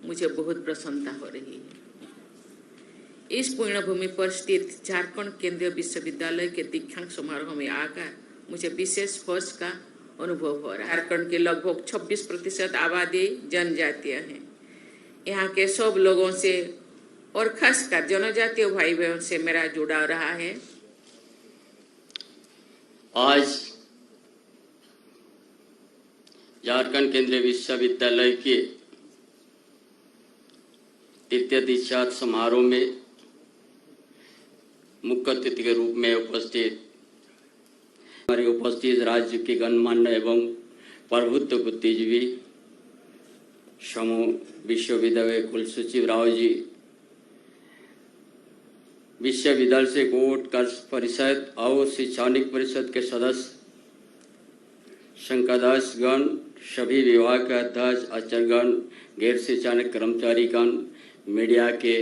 मुझे बहुत प्रसन्नता हो रही है। इस पुण्यभूमि पर स्थित झारखंड केंद्रीय विश्वविद्यालय के दीक्षांत समारोह में आकर मुझे विशेष हर्ष का अनुभव हो रहा है। झारखंड की लगभग 26% आबादी जनजातीय है। यहाँ के सब लोगों से और खासकर जनजातीय भाई बहन से मेरा जुड़ाव रहा है। आज झारखंड केंद्रीय विश्वविद्यालय के तृतीय दीक्षांत समारोह में मुख्य अतिथि के रूप में हमारे उपस्थित राज्य के गणमान्य एवं प्रभुत्व बुद्धिजीवी समूह विश्वविद्यालय कुल सचिव राव जी, विश्वविद्यालय से कोर्ट कार्य परिषद और शैक्षणिक परिषद के सदस्य, संकाध्यक्षगण, सभी विभाग के अध्यक्ष, आचार्यगण, गैर शैक्षणिक कर्मचारीगण, मीडिया के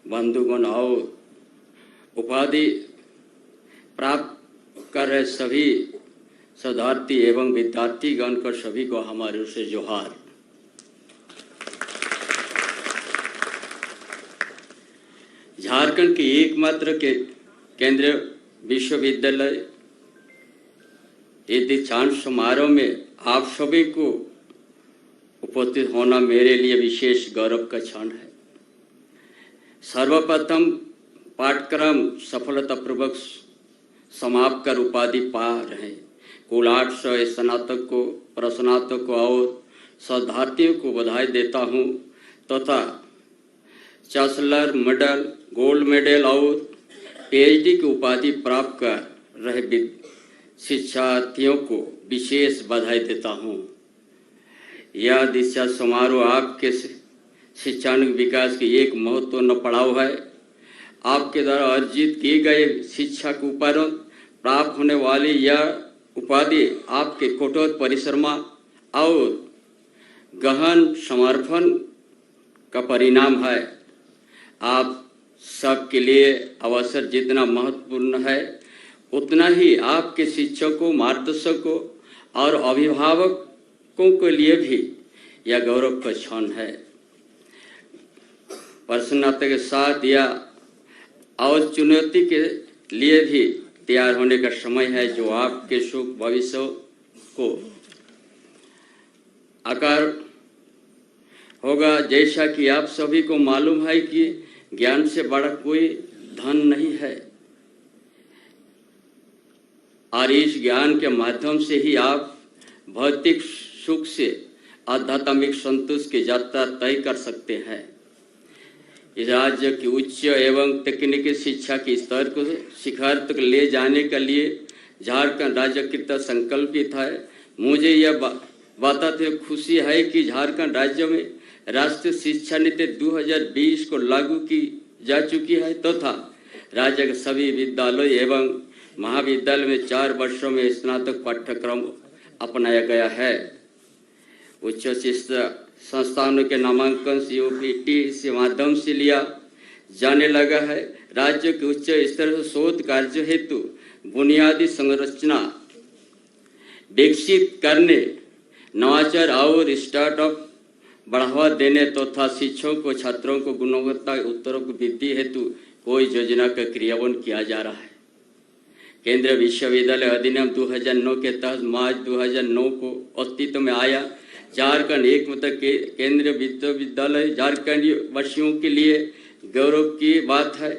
बंधुगण और उपाधि प्राप्त कर रहे सभी शोधार्थी एवं विद्यार्थीगण को सभी को हमारे ओर से जोहार। झारखंड के एकमात्र के केंद्रीय विश्वविद्यालय ये दीक्षांत समारोह में आप सभी को उपस्थित होना मेरे लिए विशेष गौरव का क्षण है। सर्वप्रथम पाठ्यक्रम सफलतापूर्वक समाप्त कर उपाधि पा रहे कुल 800 स्नातक को, प्रस्नातक को और शोधार्थियों को बधाई देता हूं तथा चांसलर मेडल, गोल्ड मेडल और पीएचडी की उपाधि प्राप्त कर रहे शिक्षार्थियों को विशेष बधाई देता हूं। यह दीक्षांत समारोह आपके शैक्षणिक विकास की एक महत्वपूर्ण पड़ाव है। आपके द्वारा अर्जित किए गए शिक्षा के उपरांत प्राप्त होने वाली यह उपाधि आपके कठोर परिश्रम और गहन समर्पण का परिणाम है। आप सबके लिए अवसर जितना महत्वपूर्ण है उतना ही आपके शिक्षकों, मार्गदर्शकों और अभिभावकों के लिए भी यह गौरव का क्षण है। प्रसन्नता के साथ यह और चुनौती के लिए भी तैयार होने का समय है जो आपके सुख भविष्य को आकार होगा। जैसा कि आप सभी को मालूम है कि ज्ञान से बड़ा कोई धन नहीं है और इस ज्ञान के माध्यम से ही आप भौतिक सुख से आध्यात्मिक संतोष की यात्रा तय कर सकते हैं। इस राज्य की उच्च एवं तकनीकी शिक्षा के स्तर को शिखर तक ले जाने के लिए झारखंड राज्य कृत संकल्पित है। मुझे यह बताते खुशी है कि झारखंड राज्य में राष्ट्रीय शिक्षा नीति 2020 को लागू की जा चुकी है तथा राज्य के सभी विद्यालय एवं महाविद्यालय में 4 वर्षों में स्नातक पाठ्यक्रम अपनाया गया है। उच्च शिक्षा संस्थानों के नामांकन COPT के माध्यम से लिया जाने लगा है। राज्य के उच्च स्तर से शोध कार्य हेतु बुनियादी संरचना विकसित करने, नवाचार और स्टार्टअप बढ़ावा देने तथा शिक्षकों छात्रों को गुणवत्ता उत्तरों की वृद्धि हेतु कोई योजना का क्रियान्वयन किया जा रहा है। केंद्रीय विश्वविद्यालय अधिनियम 2009 के तहत मार्च 2009 को अस्तित्व में आया। झारखंड एकमात्र केंद्रीय विश्वविद्यालय झारखंड वासियों के लिए गौरव की बात है।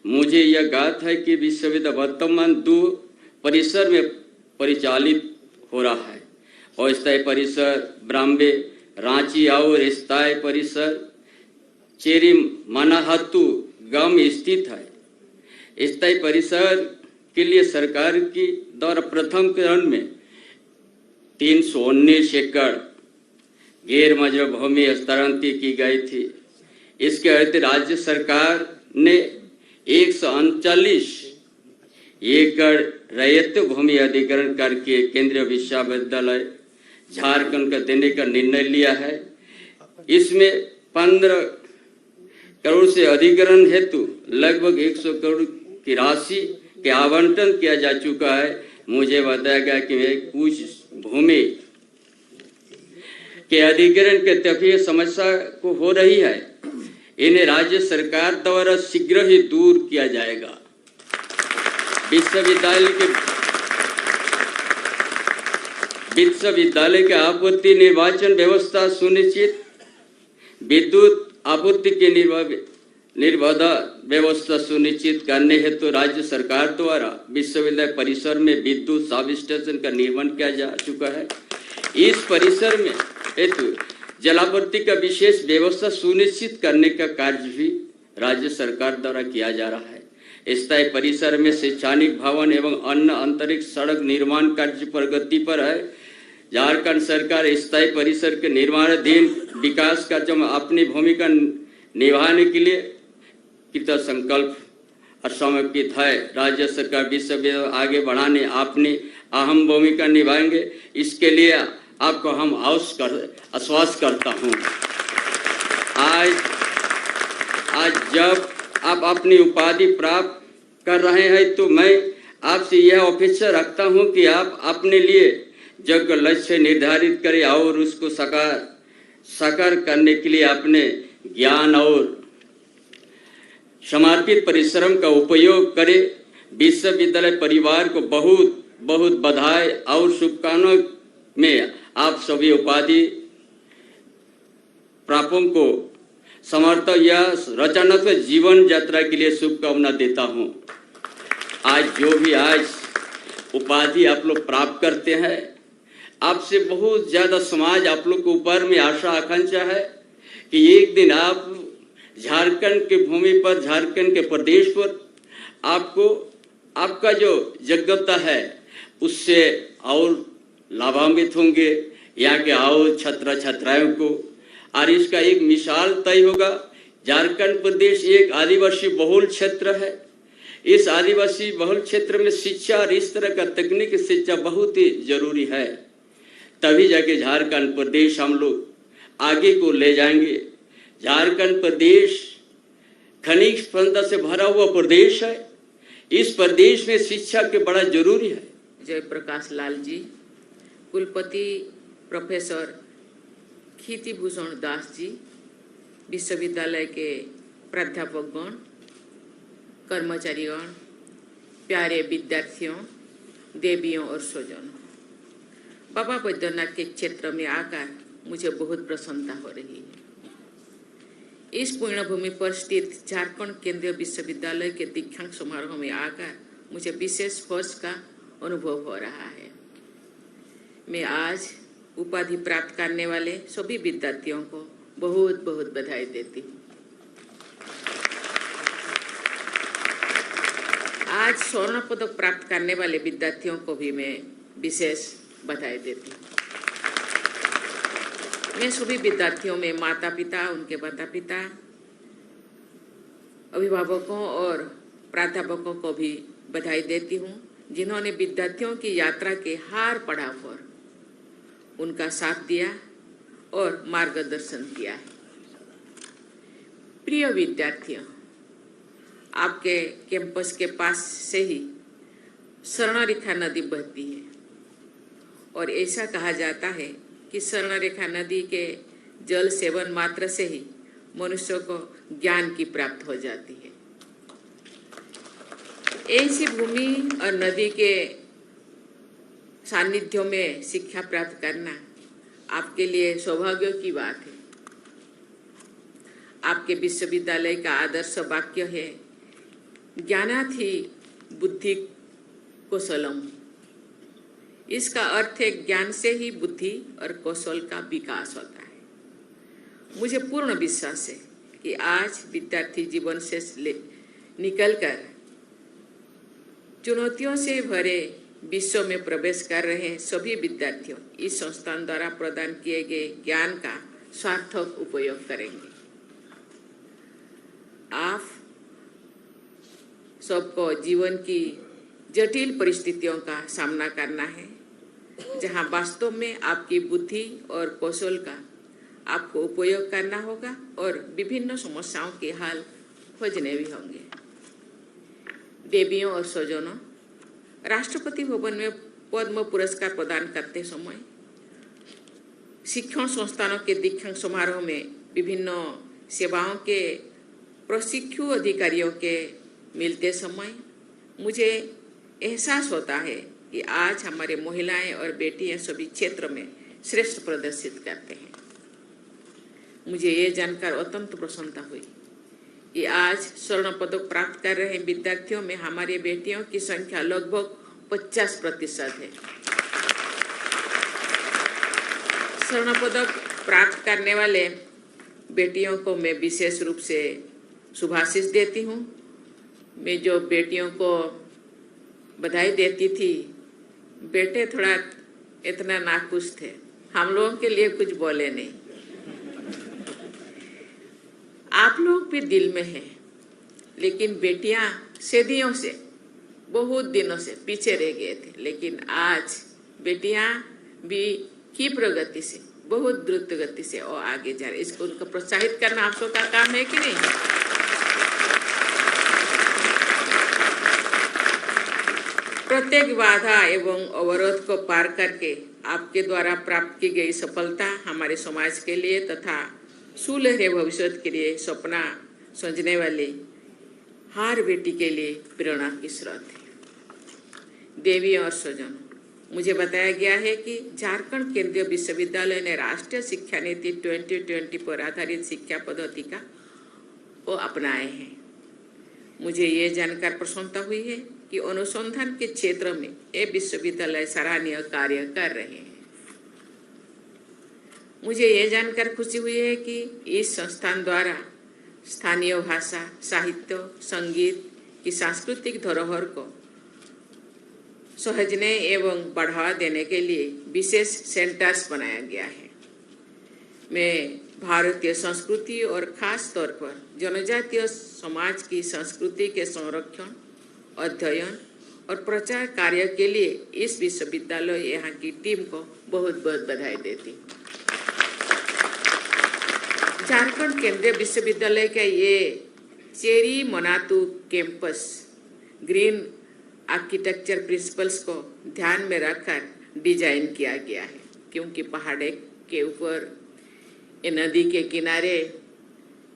मुझे यह ज्ञात है कि विश्वविद्यालय वर्तमान 2 परिसर में परिचालित हो रहा है। अस्थायी परिसर ब्राह्मणे रांची और स्थायी परिसर चेरी मनाहातू गांव में स्थित है। स्थायी परिसर के लिए सरकार की द्वारा प्रथम चरण में 319 एकड़ गैर मंजूर भूमि हस्तांतरित की गई थी। इसके अर्थ राज्य सरकार ने 139 एकड़ रैयत भूमि अधिग्रहण करके केंद्रीय विश्वविद्यालय झारखंड का देने का निर्णय लिया है। इसमें 15 करोड़ से अधिग्रहण हेतु लगभग 100 करोड़ की राशि के आवंटन किया जा चुका है। मुझे बताया गया कि कुछ भूमि के अधिग्रहण के तभी समस्या को हो रही है, इन्हें राज्य सरकार द्वारा शीघ्र ही दूर किया जाएगा। विश्वविद्यालय के आपूर्ति निर्वाचन व्यवस्था सुनिश्चित, विद्युत आपूर्ति की निर्बाध व्यवस्था सुनिश्चित करने हेतु राज्य सरकार द्वारा विश्वविद्यालय परिसर में विद्युत सब स्टेशन का निर्माण किया जा चुका है। इस परिसर में हेतु जलापूर्ति का विशेष व्यवस्था सुनिश्चित करने का कार्य भी राज्य सरकार द्वारा किया जा रहा है। स्थायी परिसर में शैक्षणिक भवन एवं अन्य आंतरिक सड़क निर्माण कार्य प्रगति पर है। झारखंड सरकार स्थायी परिसर के निर्माणाधीन विकास का जो अपनी भूमिका निभाने के लिए कृत संकल्प और समर्पित है। राज्य सरकार विश्वविद्यालय आगे बढ़ाने अपनी अहम भूमिका निभाएंगे, इसके लिए आपको हम आश्वस्त करता हूँ। आज जब आप अपनी उपाधि प्राप्त कर रहे हैं तो मैं आपसे यह अपेक्षा रखता हूँ कि आप अपने लिए जो लक्ष्य निर्धारित करें और उसको साकार करने के लिए अपने ज्ञान और समर्पित परिश्रम का उपयोग करें। विश्वविद्यालय परिवार को बहुत बहुत बधाई और शुभकामनाएं में आप सभी उपाधि प्रापकों को समर्थ या रचनात्मक जीवन यात्रा के लिए शुभकामना देता हूं। आज उपाधि आप लोग प्राप्त करते हैं, आपसे बहुत ज्यादा समाज आप लोग के ऊपर में आशा आकांक्षा है कि एक दिन आप झारखंड के भूमि पर, झारखंड के प्रदेश पर आपको आपका जो योग्यता है उससे और लाभान्वित होंगे यहाँ के और छात्र छात्राओं को। और इसका एक मिसाल तय होगा। झारखंड प्रदेश एक आदिवासी बहुल क्षेत्र है। इस आदिवासी बहुल क्षेत्र में शिक्षा और इस तरह का तकनीकी शिक्षा बहुत ही जरूरी है, तभी जाके झारखंड प्रदेश हम लोग आगे को ले जाएंगे। झारखंड प्रदेश खनिज संपदा से भरा हुआ प्रदेश है। इस प्रदेश में शिक्षा के बड़ा जरूरी है। जयप्रकाश लाल जी, कुलपति प्रोफेसर खीतिभूषण दास जी, विश्वविद्यालय के प्राध्यापकगण, कर्मचारीगण, प्यारे विद्यार्थियों, देवियों और स्वजनों, बाबा बैद्यनाथ के क्षेत्र में आकर मुझे बहुत प्रसन्नता हो रही है। इस पुण्यभूमि पर स्थित झारखंड केंद्रीय विश्वविद्यालय के दीक्षांत समारोह में आकर मुझे विशेष हर्ष का अनुभव हो रहा है। मैं आज उपाधि प्राप्त करने वाले सभी विद्यार्थियों को बहुत बहुत बधाई देती हूँ। आज स्वर्ण पदक प्राप्त करने वाले विद्यार्थियों को भी मैं विशेष बधाई देती हूँ। मैं सभी विद्यार्थियों में माता पिता, उनके माता पिता, अभिभावकों और प्राध्यापकों को भी बधाई देती हूँ, जिन्होंने विद्यार्थियों की यात्रा के हर पड़ाव पर उनका साथ दिया और मार्गदर्शन किया है। प्रिय विद्यार्थियों, आपके कैंपस के पास से ही स्वर्णरेखा नदी बहती है और ऐसा कहा जाता है कि स्वर्णरेखा नदी के जल सेवन मात्र से ही मनुष्य को ज्ञान की प्राप्त हो जाती है। ऐसी भूमि और नदी के सानिध्य में शिक्षा प्राप्त करना आपके लिए सौभाग्य की बात है। आपके विश्वविद्यालय का आदर्श वाक्य है, ज्ञानात् हि बुद्धि कौशलम। इसका अर्थ है ज्ञान से ही बुद्धि और कौशल का विकास होता है। मुझे पूर्ण विश्वास है कि आज विद्यार्थी जीवन से निकलकर चुनौतियों से भरे विश्व में प्रवेश कर रहे सभी विद्यार्थियों इस संस्थान द्वारा प्रदान किए गए ज्ञान का सार्थक उपयोग करेंगे। आप सबको जीवन की जटिल परिस्थितियों का सामना करना है, जहां वास्तव में आपकी बुद्धि और कौशल का आपको उपयोग करना होगा और विभिन्न समस्याओं के हल खोजने भी होंगे। देवियों और स्वजनों, राष्ट्रपति भवन में पद्म पुरस्कार प्रदान करते समय शिक्षण संस्थानों के दीक्षांत समारोह में विभिन्न सेवाओं के प्रशिक्षु अधिकारियों के मिलते समय मुझे एहसास होता है कि आज हमारे महिलाएं और बेटियां सभी क्षेत्र में श्रेष्ठ प्रदर्शित करते हैं। मुझे ये जानकर अत्यंत प्रसन्नता हुई कि आज स्वर्ण पदक प्राप्त कर रहे विद्यार्थियों में हमारी बेटियों की संख्या लगभग 50% है। स्वर्ण पदक प्राप्त करने वाले बेटियों को मैं विशेष रूप से शुभाशीष देती हूँ। मैं जो बेटियों को बधाई देती थी, बेटे थोड़ा इतना नाखुश थे, हम लोगों के लिए कुछ बोले नहीं। आप लोग भी दिल में हैं, लेकिन बेटियां सदियों से, बहुत दिनों से पीछे रह गए थे, लेकिन आज बेटियां भी की प्रगति से, बहुत द्रुत गति से और आगे जा रहे। इसको उनको प्रोत्साहित करना आप सबका काम है कि नहीं? प्रत्येक बाधा एवं अवरोध को पार करके आपके द्वारा प्राप्त की गई सफलता हमारे समाज के लिए तथा सुनहरे भविष्य के लिए सपना समझने वाली हर बेटी के लिए प्रेरणा की स्रोत है। देवी और स्वजन, मुझे बताया गया है कि झारखंड केंद्रीय विश्वविद्यालय ने राष्ट्रीय शिक्षा नीति 2020 पर आधारित शिक्षा पद्धति का वो अपनाए हैं। मुझे ये जानकर प्रसन्नता हुई है कि अनुसंधान के क्षेत्र में ये विश्वविद्यालय सराहनीय कार्य कर रहे हैं। मुझे ये जानकर खुशी हुई है कि इस संस्थान द्वारा स्थानीय भाषा, साहित्य, संगीत की सांस्कृतिक धरोहर को सहेजने एवं बढ़ावा देने के लिए विशेष सेंटर्स बनाया गया है। मैं भारतीय संस्कृति और खास तौर पर जनजातीय समाज की संस्कृति के संरक्षण, अध्ययन और प्रचार कार्य के लिए इस विश्वविद्यालय यहाँ की टीम को बहुत बहुत बधाई देती हूँ। झारखंड केंद्रीय विश्वविद्यालय का ये cherry Manatu campus green architecture principles को ध्यान में रखकर डिजाइन किया गया है, क्योंकि पहाड़ के ऊपर ये नदी के किनारे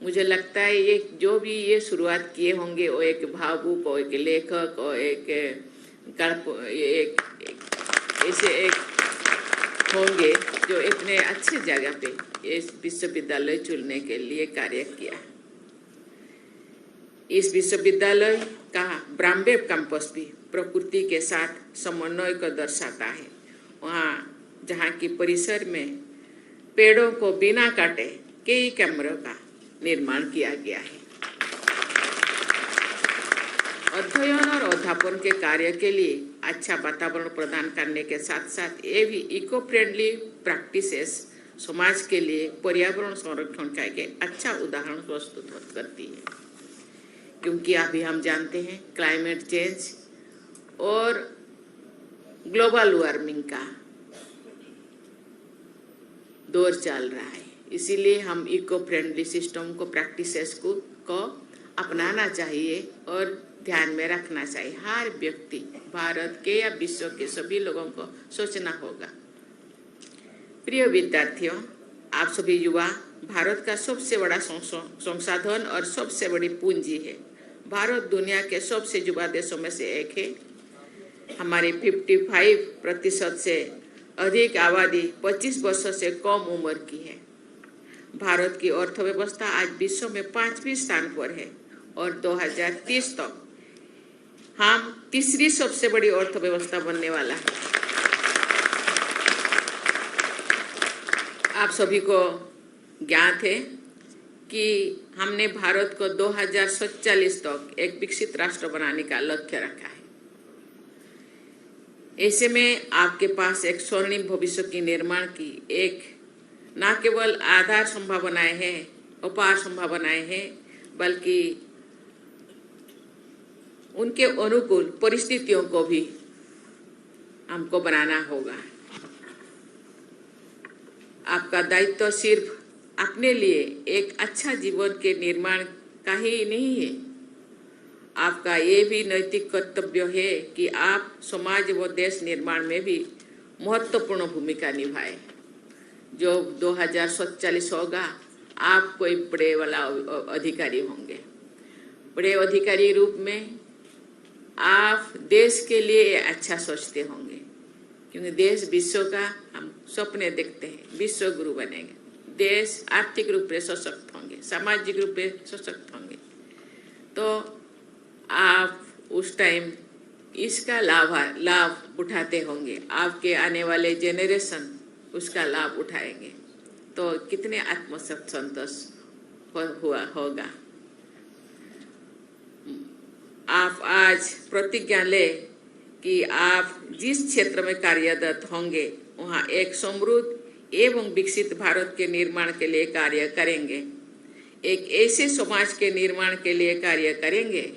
मुझे लगता है ये जो भी ये शुरुआत किए होंगे वो एक भावुक और एक लेखक और एक ऐसे एक होंगे जो इतने अच्छे जगह पे इस विश्वविद्यालय चुनने के लिए कार्य किया। इस विश्वविद्यालय का ब्राह्मणेव कैंपस भी प्रकृति के साथ समन्वय को दर्शाता है। वहाँ जहाँ की परिसर में पेड़ों को बिना काटे कई कमरों का निर्माण किया गया है। अध्ययन और अध्यापन के कार्य के लिए अच्छा वातावरण प्रदान करने के साथ साथ ये भी इको फ्रेंडली प्रैक्टिसेस समाज के लिए पर्यावरण संरक्षण का एक अच्छा उदाहरण प्रस्तुत करती है, क्योंकि अभी हम जानते हैं क्लाइमेट चेंज और ग्लोबल वार्मिंग का दौर चल रहा है। इसीलिए हम इको फ्रेंडली सिस्टम को प्रैक्टिसेस को अपनाना चाहिए और ध्यान में रखना चाहिए। हर व्यक्ति, भारत के या विश्व के सभी लोगों को सोचना होगा। प्रिय विद्यार्थियों, आप सभी युवा भारत का सबसे बड़ा संसाधन और सबसे बड़ी पूंजी है। भारत दुनिया के सबसे युवा देशों में से एक है। हमारी 55% से अधिक आबादी 25 वर्षों से कम उम्र की है। भारत की अर्थव्यवस्था आज विश्व में 5वें स्थान पर है और 2030 तक हम तीसरी सबसे बड़ी अर्थव्यवस्था बनने वाला है। आप सभी को ज्ञात है कि हमने भारत को 2047 तक एक विकसित राष्ट्र बनाने का लक्ष्य रखा है। ऐसे में आपके पास एक स्वर्णिम भविष्य की निर्माण की एक न केवल आधार संभावनाएं हैं, अपार संभावनाएं हैं, बल्कि उनके अनुकूल परिस्थितियों को भी हमको बनाना होगा। आपका दायित्व सिर्फ अपने लिए एक अच्छा जीवन के निर्माण का ही नहीं है, आपका ये भी नैतिक कर्तव्य है कि आप समाज व देश निर्माण में भी महत्वपूर्ण भूमिका निभाएं। जो 2047 होगा, आप कोई बड़े वाला अधिकारी होंगे। बड़े अधिकारी रूप में आप देश के लिए अच्छा सोचते होंगे, क्योंकि देश विश्व का हम सपने देखते हैं, विश्व गुरु बनेंगे। देश आर्थिक रूप से सशक्त होंगे, सामाजिक रूप से सशक्त होंगे, तो आप उस टाइम इसका लाभ उठाते होंगे। आपके आने वाले जेनरेशन उसका लाभ उठाएंगे, तो कितने आत्मसंतोष होगा। आप आज प्रतिज्ञा ले कि आप जिस क्षेत्र में कार्यरत होंगे वहाँ एक समृद्ध एवं विकसित भारत के निर्माण के लिए कार्य करेंगे। एक ऐसे समाज के निर्माण के लिए कार्य करेंगे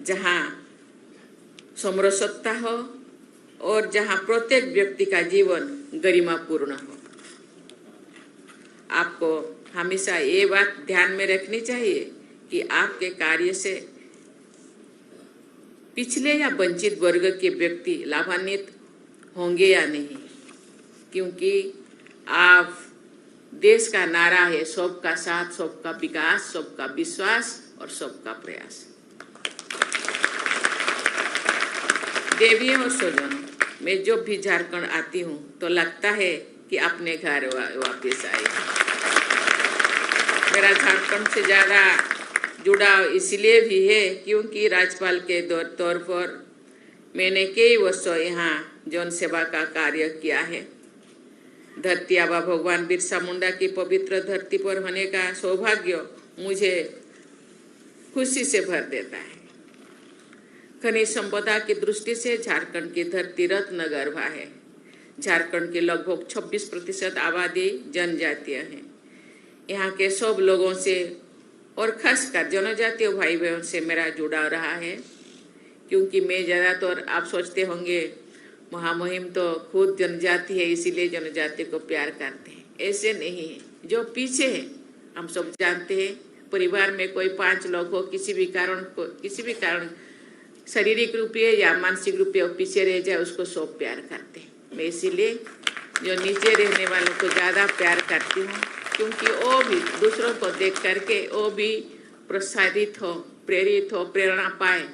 जहाँ समरसता हो और जहाँ प्रत्येक व्यक्ति का जीवन गरिमापूर्ण हो। आपको हमेशा ये बात ध्यान में रखनी चाहिए कि आपके कार्य से पिछले या वंचित वर्ग के व्यक्ति लाभान्वित होंगे या नहीं, क्योंकि आप देश का नारा है सबका साथ, सबका विकास, सबका विश्वास और सबका प्रयास। देवियों और स्वजनों, मैं जब भी झारखंड आती हूँ तो लगता है कि अपने घर वापस आई। मेरा झारखंड से ज़्यादा जुड़ाव इसलिए भी है क्योंकि राज्यपाल के तौर पर मैंने कई वर्षों यहाँ जन सेवा का कार्य किया है। धरती आबा भगवान बिरसा मुंडा की पवित्र धरती पर होने का सौभाग्य मुझे खुशी से भर देता है। खनिज संपदा की दृष्टि से झारखंड की धरती रत्न गर्भा है। झारखंड की लगभग 26% आबादी जनजातीय है। यहाँ के सब लोगों से और खासकर जनजातीय भाई बहन से मेरा जुड़ाव रहा है, क्योंकि मैं ज़्यादातर आप सोचते होंगे महामहिम तो खुद जनजाति है इसीलिए जनजाति को प्यार करते हैं। ऐसे नहीं है, जो पीछे है हम सब जानते हैं। परिवार में कोई 5 लोग हो, किसी भी कारण शारीरिक रूप से या मानसिक रूप से पीछे रह जाए उसको सब प्यार करते हैं। मैं इसीलिए जो नीचे रहने वालों को ज़्यादा प्यार करती हूँ, क्योंकि वो भी दूसरों को देख करके वो भी प्रोत्साहित हो, प्रेरित हो, प्रेरणा पाए,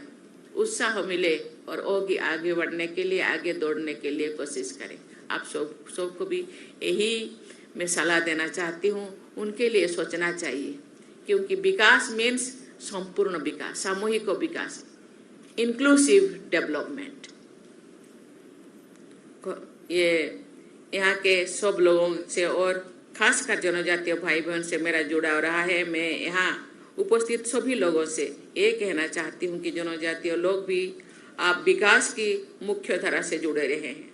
उत्साह मिले और वो भी आगे बढ़ने के लिए, आगे दौड़ने के लिए कोशिश करें। आप सबको भी यही मैं सलाह देना चाहती हूँ, उनके लिए सोचना चाहिए, क्योंकि विकास मीन्स संपूर्ण विकास, सामूहिक विकास, इंक्लूसिव डेवलपमेंट। ये यहाँ के सब लोगों से और खासकर जनजातीय भाई बहन से मेरा जुड़ाव रहा है। मैं यहाँ उपस्थित सभी लोगों से ये कहना चाहती हूँ कि जनजातीय लोग भी आप विकास की मुख्य धारा से जुड़े रहे हैं।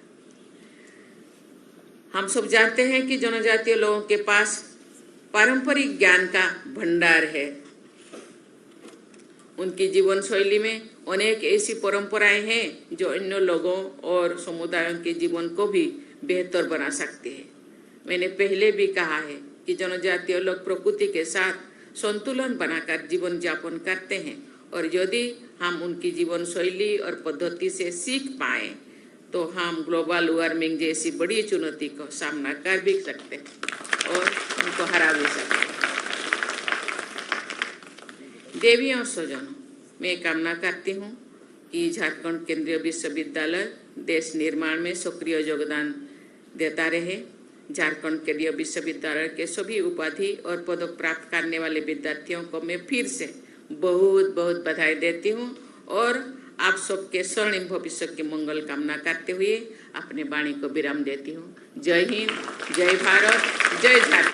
हम सब जानते हैं कि जनजातीय लोगों के पास पारंपरिक ज्ञान का भंडार है। उनकी जीवन शैली में अनेक ऐसी परंपराएं हैं जो अन्य लोगों और समुदायों के जीवन को भी बेहतर बना सकती है। मैंने पहले भी कहा है कि जनजातीय लोग प्रकृति के साथ संतुलन बनाकर जीवन यापन करते हैं, और यदि हम उनकी जीवन शैली और पद्धति से सीख पाए तो हम ग्लोबल वार्मिंग जैसी बड़ी चुनौती को सामना कर भी सकते हैं और उनको हरा भी सकते हैं। देवियों और स्वजनों, मैं कामना करती हूँ कि झारखंड केंद्रीय विश्वविद्यालय देश निर्माण में सक्रिय योगदान देता रहे। झारखंड केंद्रीय विश्वविद्यालय के सभी उपाधि और पदक प्राप्त करने वाले विद्यार्थियों को मैं फिर से बहुत बहुत बधाई देती हूँ और आप सबके स्वर्णिम भविष्य की मंगल कामना करते हुए अपने वाणी को विराम देती हूँ। जय हिंद, जय भारत, जय झारखंड।